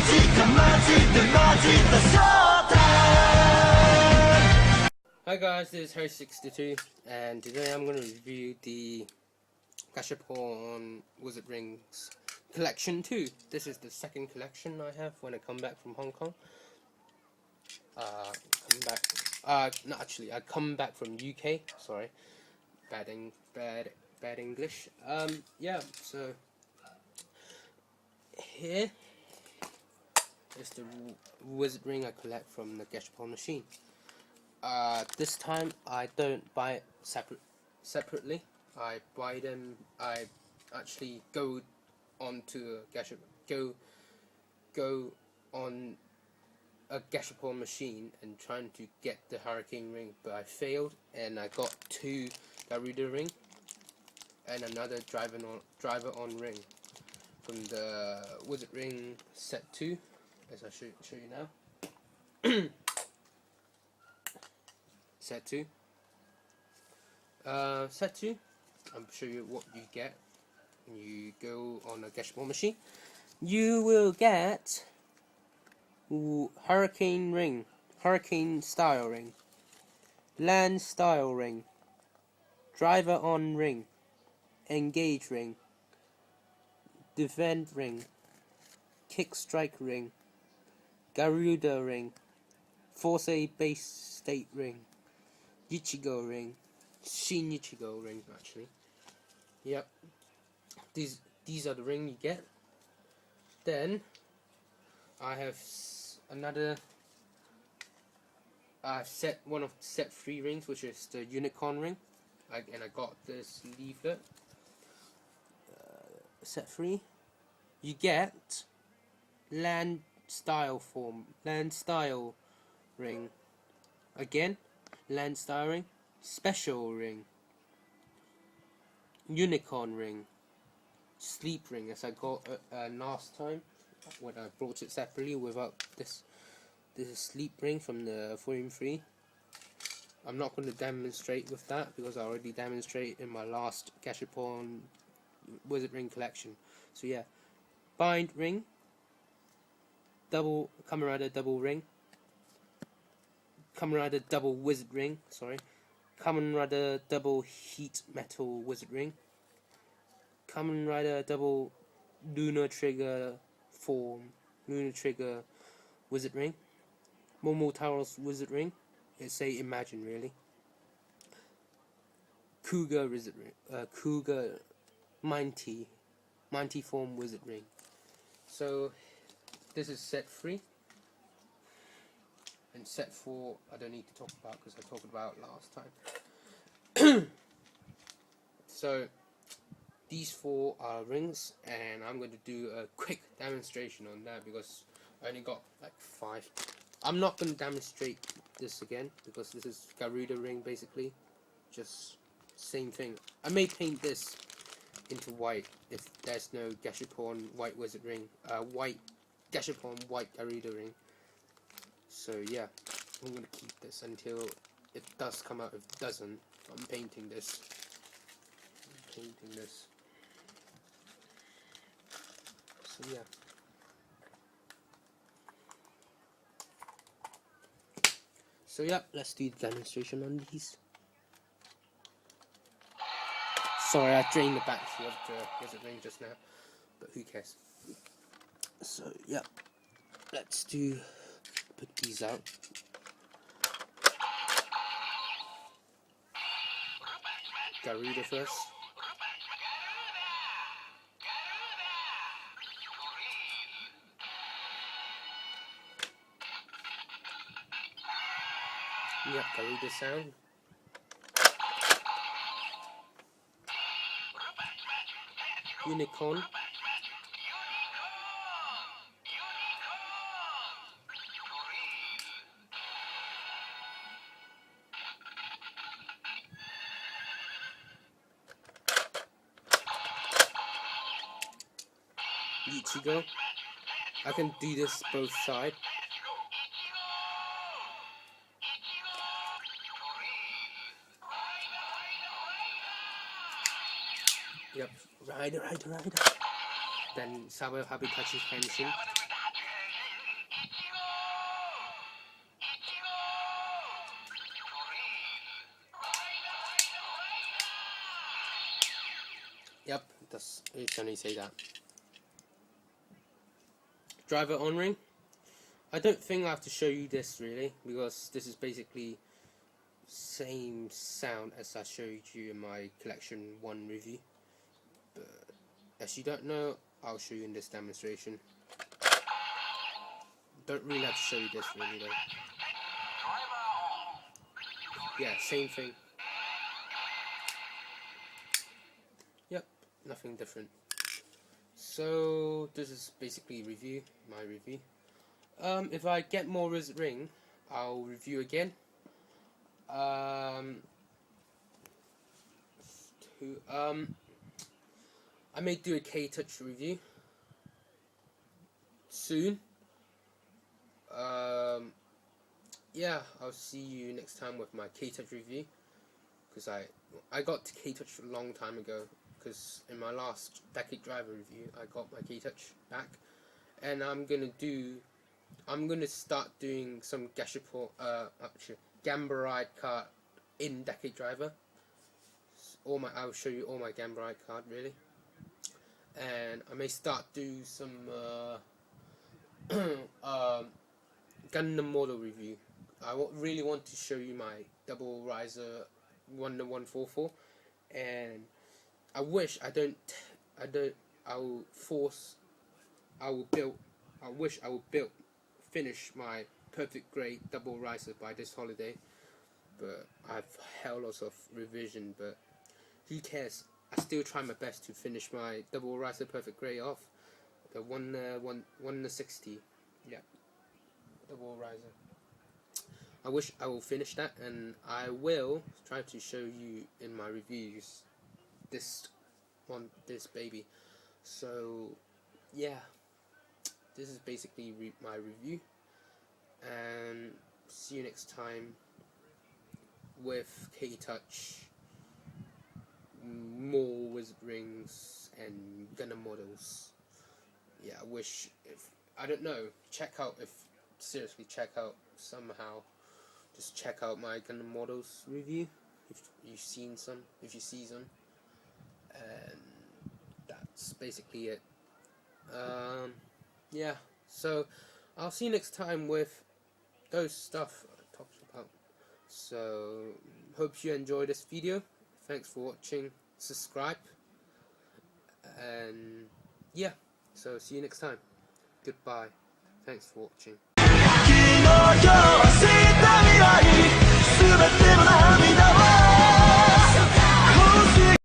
Hi guys, this is Harry62 and today I'm going to review the Gashapon Wizard Rings Collection 2. This is the second collection I have when I come back from Hong Kong. I come back from UK, sorry, bad English. Yeah, so here is the Wizard Ring I collect from the Gashapon machine. This time I don't buy it separately. I buy them. I actually go onto go on a Gashapon machine and trying to get the Hurricane Ring, but I failed, and I got two Garuda ring and another driver on ring from the Wizard Ring set 2, as I show you now. Set 2. Set 2, I'll show you what you get when you go on a Gashapon machine. You will get Hurricane Ring, Hurricane Style Ring, Land Style Ring, Driver on Ring, Engage Ring, Defend Ring, Kick Strike Ring, Garuda Ring, Force A Base State Ring, Ichigo Ring, Shin Ichigo Ring, actually. Yep. These are the ring you get. Then I have another one of set 3 rings, which is the Unicorn Ring. And I got this leaflet. Set 3. You get Land Style Ring. Again, Land Style Ring, Special Ring, Unicorn Ring, Sleep Ring, as I got last time when I brought it separately without this. This is Sleep Ring from the 4-in-3. I'm not going to demonstrate with that because I already demonstrated in my last Gashapon Wizard Ring collection. So yeah, Bind Ring, Double Kamen Rider Double Ring, Kamen Rider Double Wizard Ring, Kamen Rider Double Heat Metal Wizard Ring, Kamen Rider Double Lunar Trigger Wizard Ring, Momotaro's Wizard Ring, it's a Imagine really, Cougar Wizard Ring, Cougar Mighty Form Wizard Ring. So this is set 3. And set 4 I don't need to talk about because I talked about last time. So these 4 are rings, and I'm going to do a quick demonstration on that because I only got like 5. I'm not going to demonstrate this again because this is Garuda ring basically, just same thing. I may paint this into white if there's no Gashapon white wizard ring, white Gashapon white Garuda ring. So yeah, I'm going to keep this until it does come out. If it doesn't, I'm painting this. So yeah. So yeah, let's do the demonstration on these. Sorry, I drained the battery of the wizard ring just now, but who cares? So yeah, let's put these out. Garuda first. Yep, Garuda sound. Unicorn. Ichigo. I can do this both sides. Yep, rider. Then Sabo Habitachi Henshin. Yep, it's only say that. Driver on ring. I don't think I have to show you this really, because this is basically same sound as I showed you in my collection 1 review. But as you don't know, I'll show you in this demonstration. Don't really have to show you this really though. Yeah, same thing. Yep, nothing different. So this is basically my review. If I get more ring, I'll review again. I may do a K-Touch review soon. Yeah, I'll see you next time with my K-Touch review, because I got K-Touch a long time ago, because in my last Decade Driver review I got my K-Touch back, and I'm gonna start doing some Gashapon, Gambaride card in Decade Driver. I'll show you all my Gambaride card really, and I may start do some Gundam model review. I really want to show you my double riser 1-144, and I wish I will finish my perfect grade double riser by this holiday, but I've held lots of revision, but who cares? I still try my best to finish my double riser perfect grade off, the 1-60, yeah, double riser. I wish I will finish that, and I will try to show you in my reviews this baby. So yeah, this is basically my review, and see you next time with K-Touch, more wizard rings and Gundam models. Yeah, I don't know, seriously check out somehow. Just check out my Gundam models review if you see some, and that's basically it. Yeah, so I'll see you next time with those stuff I talked about. So hope you enjoyed this video. Thanks for watching. Subscribe, and yeah, so see you next time. Goodbye. Thanks for watching.